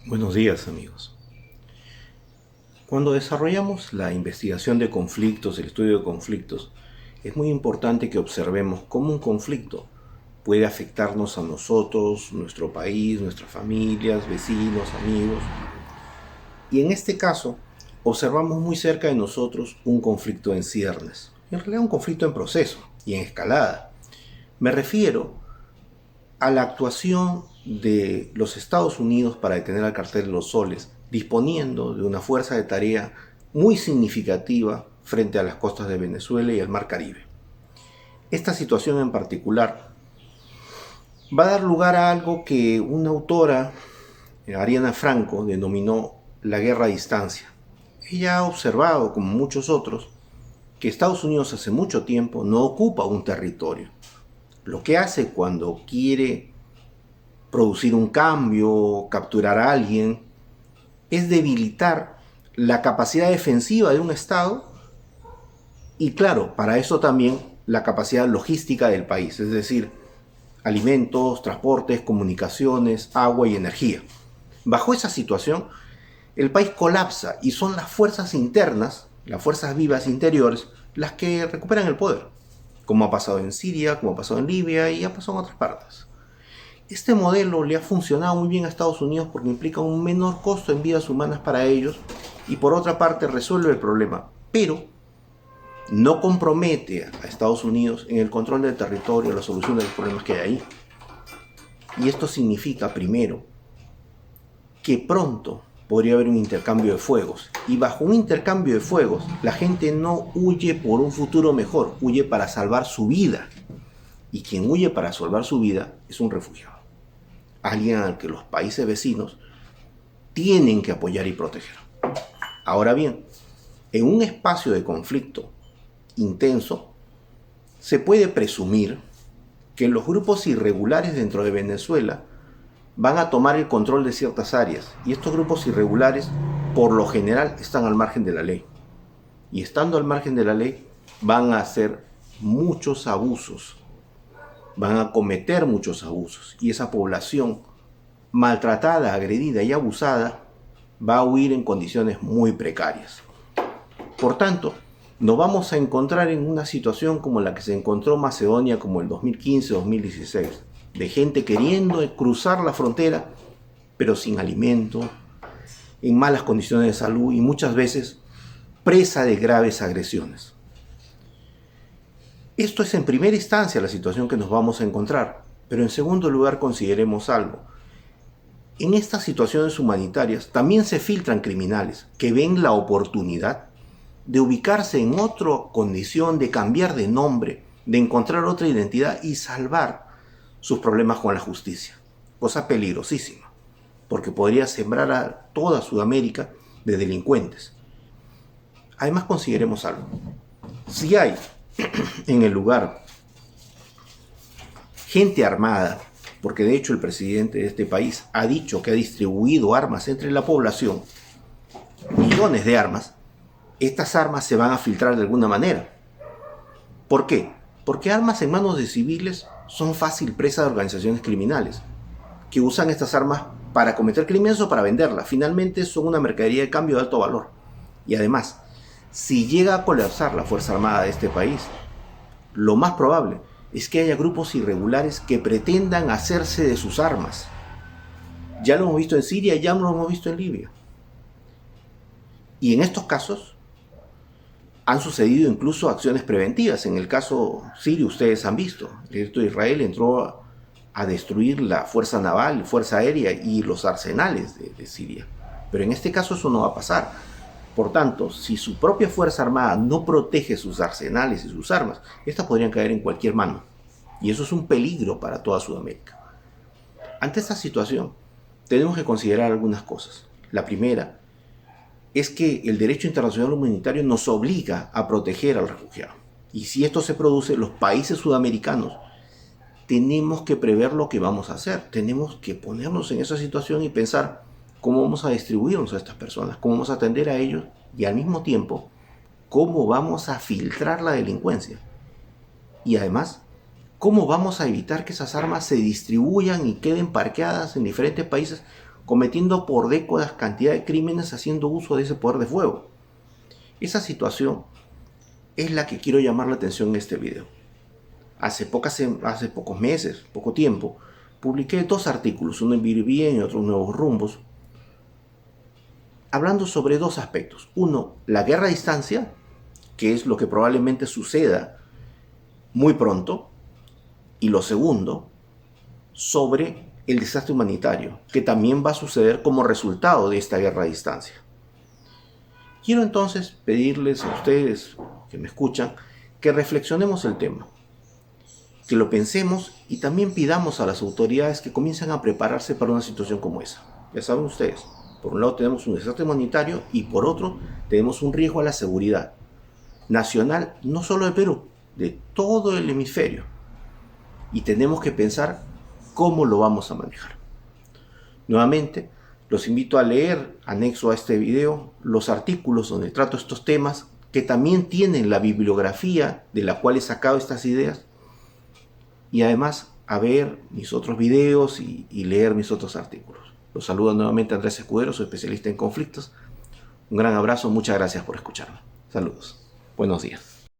Buenos días, amigos. Cuando desarrollamos la investigación de conflictos, el estudio de conflictos, es muy importante que observemos cómo un conflicto puede afectarnos a nosotros, nuestro país, nuestras familias, vecinos, amigos. Y en este caso, observamos muy cerca de nosotros un conflicto en ciernes, en realidad un conflicto en proceso y en escalada. Me refiero a la actuación de los Estados Unidos para detener al cartel de los soles, disponiendo de una fuerza de tarea muy significativa frente a las costas de Venezuela y el Mar Caribe. Esta situación en particular va a dar lugar a algo que una autora, Ariana Franco, denominó la guerra a distancia. Ella ha observado, como muchos otros, que Estados Unidos hace mucho tiempo no ocupa un territorio. Lo que hace cuando quiere producir un cambio, capturar a alguien, es debilitar la capacidad defensiva de un Estado y, claro, para eso también la capacidad logística del país, es decir, alimentos, transportes, comunicaciones, agua y energía. Bajo esa situación, el país colapsa y son las fuerzas internas, las fuerzas vivas interiores, las que recuperan el poder, como ha pasado en Siria, como ha pasado en Libia y ha pasado en otras partes. Este modelo le ha funcionado muy bien a Estados Unidos porque implica un menor costo en vidas humanas para ellos y por otra parte resuelve el problema, pero no compromete a Estados Unidos en el control del territorio, la solución de los problemas que hay ahí. Y esto significa, primero, que pronto podría haber un intercambio de fuegos. Y bajo un intercambio de fuegos, la gente no huye por un futuro mejor, huye para salvar su vida. Y quien huye para salvar su vida es un refugiado. Alguien al que los países vecinos tienen que apoyar y proteger. Ahora bien, en un espacio de conflicto intenso, se puede presumir que los grupos irregulares dentro de Venezuela van a tomar el control de ciertas áreas y estos grupos irregulares por lo general están al margen de la ley. Y estando al margen de la ley van a hacer muchos abusos, van a cometer muchos abusos y esa población maltratada, agredida y abusada va a huir en condiciones muy precarias. Por tanto, nos vamos a encontrar en una situación como la que se encontró Macedonia como el 2015-2016, de gente queriendo cruzar la frontera, pero sin alimento, en malas condiciones de salud y muchas veces presa de graves agresiones. Esto es en primera instancia la situación que nos vamos a encontrar, pero en segundo lugar consideremos algo. En estas situaciones humanitarias también se filtran criminales que ven la oportunidad de ubicarse en otra condición, de cambiar de nombre, de encontrar otra identidad y salvar sus problemas con la justicia. Cosa peligrosísima, porque podría sembrar a toda Sudamérica de delincuentes. Además consideremos algo. Si hay en el lugar gente armada, porque de hecho el presidente de este país ha dicho que ha distribuido armas entre la población, millones de armas, estas armas se van a filtrar de alguna manera. ¿Por qué? Porque armas en manos de civiles son fácil presa de organizaciones criminales, que usan estas armas para cometer crímenes o para venderlas. Finalmente son una mercadería de cambio de alto valor. Y además, si llega a colapsar la Fuerza Armada de este país, lo más probable es que haya grupos irregulares que pretendan hacerse de sus armas. Ya lo hemos visto en Siria, ya lo hemos visto en Libia. Y en estos casos han sucedido incluso acciones preventivas. En el caso sirio ustedes han visto, el ejército de Israel entró a destruir la fuerza naval, fuerza aérea y los arsenales de Siria. Pero en este caso eso no va a pasar. Por tanto, si su propia fuerza armada no protege sus arsenales y sus armas, estas podrían caer en cualquier mano. Y eso es un peligro para toda Sudamérica. Ante esta situación, tenemos que considerar algunas cosas. La primera es que el derecho internacional humanitario nos obliga a proteger al refugiado. Y si esto se produce, los países sudamericanos tenemos que prever lo que vamos a hacer. Tenemos que ponernos en esa situación y pensar cómo vamos a distribuirnos a estas personas, cómo vamos a atender a ellos y al mismo tiempo cómo vamos a filtrar la delincuencia. Y además, cómo vamos a evitar que esas armas se distribuyan y queden parqueadas en diferentes países cometiendo por décadas cantidad de crímenes haciendo uso de ese poder de fuego. Esa situación es la que quiero llamar la atención en este video. Hace pocos meses, poco tiempo, publiqué 2 artículos, uno en Vivir Bien y otro en Nuevos Rumbos, hablando sobre 2 aspectos. Uno, la guerra a distancia, que es lo que probablemente suceda muy pronto. Y lo segundo, sobre el desastre humanitario, que también va a suceder como resultado de esta guerra a distancia. Quiero entonces pedirles a ustedes que me escuchan que reflexionemos el tema, que lo pensemos y también pidamos a las autoridades que comiencen a prepararse para una situación como esa. Ya saben ustedes, por un lado tenemos un desastre humanitario y por otro tenemos un riesgo a la seguridad nacional, no solo de Perú, de todo el hemisferio. Y tenemos que pensar cómo lo vamos a manejar. Nuevamente, los invito a leer, anexo a este video, los artículos donde trato estos temas, que también tienen la bibliografía de la cual he sacado estas ideas, y además a ver mis otros videos y leer mis otros artículos. Los saluda nuevamente Andrés Escudero, soy especialista en conflictos. Un gran abrazo, muchas gracias por escucharme. Saludos. Buenos días.